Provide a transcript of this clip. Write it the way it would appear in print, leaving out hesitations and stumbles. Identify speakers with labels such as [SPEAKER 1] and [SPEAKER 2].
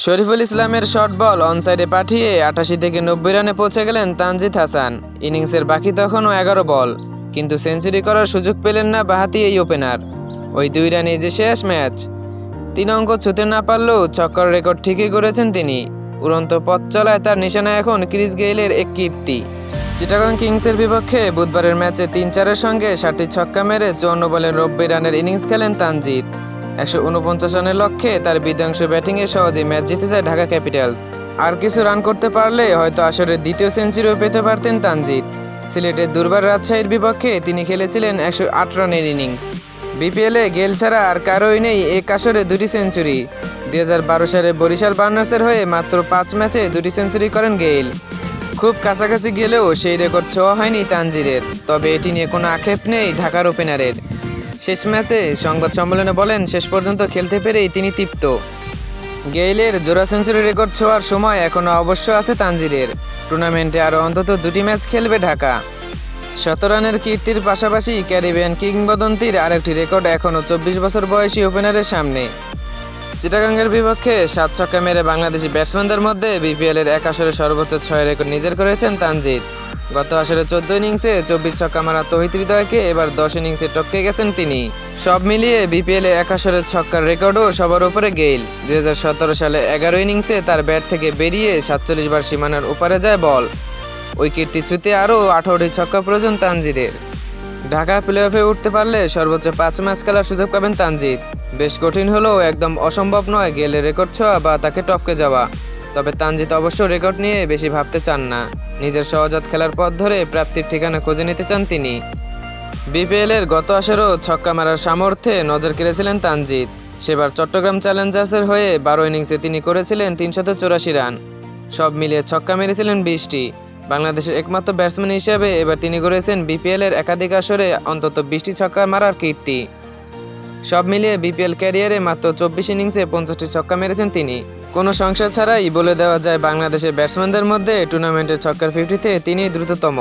[SPEAKER 1] শরীফুল ইসলামের short ball অনসাইডে পাঠিয়ে ৮৮ থেকে ৯০ রানে পৌঁছে গেলেন তানজিদ হাসান। ইনিংসের বাকি তখনও ১১ বল, কিন্তু সেঞ্চুরি করার সুযোগ পেলেন না বাঁহাতি এই ওপেনার। ওই ২ রানেই যে শেষ ম্যাচ। ৩ অঙ্ক ছুঁতে না পারলেও ছক্কার রেকর্ড ঠিকই করেছেন তিনি। উড়ন্ত পথ চলায় তার নিশানা এখন ক্রিস গেইলের এক কীর্তি। চিটাগং কিংসের বিপক্ষে বুধবারের ম্যাচে ৩-৪-এর সঙ্গে ৬০টি ছক্কা মেরে ৫৪ বলে ৯০ রানের ইনিংস খেলেন তানজিদ। ১৪৯ রানের লক্ষ্যে তার বিধ্বংসী ব্যাটিংয়ে সহজেই ম্যাচ জিতে যায় ঢাকা ক্যাপিটালস। আর কিছু রান করতে পারলে হয়তো আসরের দ্বিতীয় সেঞ্চুরিও পেতে পারতেন তানজিদ। সিলেটের দুর্বার রাজশাহীর বিপক্ষে তিনি খেলেছিলেন ১০৮ রানের ইনিংস। বিপিএলে গেইল ছাড়া আর কারোই নেই এক আসরে ২টি সেঞ্চুরি। ২০১২ সালে বরিশাল বার্নার্সের হয়ে মাত্র ৫ ম্যাচে ২টি সেঞ্চুরি করেন গেইল। খুব কাছাকাছি গেলেও সেই রেকর্ড ছোঁয়া হয়নি তানজিদের। তবে এটি নিয়ে কোনো আক্ষেপ নেই ঢাকার ওপেনারের। শেষ ম্যাচে সংবাদ সম্মেলনে বলেন, শেষ পর্যন্ত খেলতে পেরেই তিনি তৃপ্ত। গেইলের জোড়া সেঞ্চুরি রেকর্ড ছোঁয়ার সময় এখনও অবশ্য আছে তানজিদের। টুর্নামেন্টে আরও অন্তত ২টি ম্যাচ খেলবে ঢাকা। ১৭ রানের কীর্তির পাশাপাশি ক্যারিবিয়ান কিংবদন্তির আরেকটি রেকর্ড এখনও ২৪ বছর বয়সী ওপেনারের সামনে। চিটাগাংয়ের বিপক্ষে ৭ ছক্কা মেরে বাংলাদেশি ব্যাটসম্যানদের মধ্যে বিপিএলের এক আসরে সর্বোচ্চ ৬ রেকর্ড নিজের করেছেন তানজিদ। গত আসরে ১৪ ইনিংসে ২৪ ছক্কা মারা তৌহিদ হৃদয়কে এবার ১০ ইনিংসে টপকে গেছেন তিনি। সব মিলিয়ে বিপিএলে এক আসরের ছক্কার রেকর্ডও সবার উপরে গেইল। ২০১৭ সালে ১১ ইনিংসে তার ব্যাট থেকে বেরিয়ে ৪৭ বার সীমানার ওপারে যায় বল। ওই কীর্তি ছুঁতে আরও ১৮টি ছক্কা প্রয়োজন তানজিদের। ঢাকা প্লে অফে উঠতে পারলে সর্বোচ্চ ৫ ম্যাচ খেলার সুযোগ পাবেন তানজিদ। বেশ কঠিন হলেও একদম অসম্ভব নয় গেইলের রেকর্ড ছোঁয়া বা তাকে টপকে যাওয়া। তবে তানজিদ অবশ্য রেকর্ড নিয়ে বেশি ভাবতে চান না। নিজের সহজাত খেলার পথ ধরে প্রাপ্তির ঠিকানা খুঁজে নিতে চান তিনি। বিপিএলের গত আসরেও ছক্কা মারার সামর্থ্যে নজর কেড়েছিলেন তানজিদ। সেবার চট্টগ্রাম চ্যালেঞ্জার্সের হয়ে ১২ ইনিংসে তিনি করেছিলেন ৩৮৪ রান। সব মিলিয়ে ছক্কা মেরেছিলেন ২০টি। বাংলাদেশের একমাত্র ব্যাটসম্যান হিসেবে এবার তিনি করেছেন বিপিএলের একাধিক আসরে অন্তত ২০টি ছক্কা মারার কীর্তি। সব মিলিয়ে বিপিএল ক্যারিয়ারে মাত্র ২৪ ইনিংসে ৫০টি ছক্কা মেরেছেন তিনি। কোনো সংশয় ছাড়াই বলে দেওয়া যায় বাংলাদেশের ব্যাটসম্যানদের মধ্যে টুর্নামেন্টের ছক্কার 50-তে তিনিই দ্রুততম।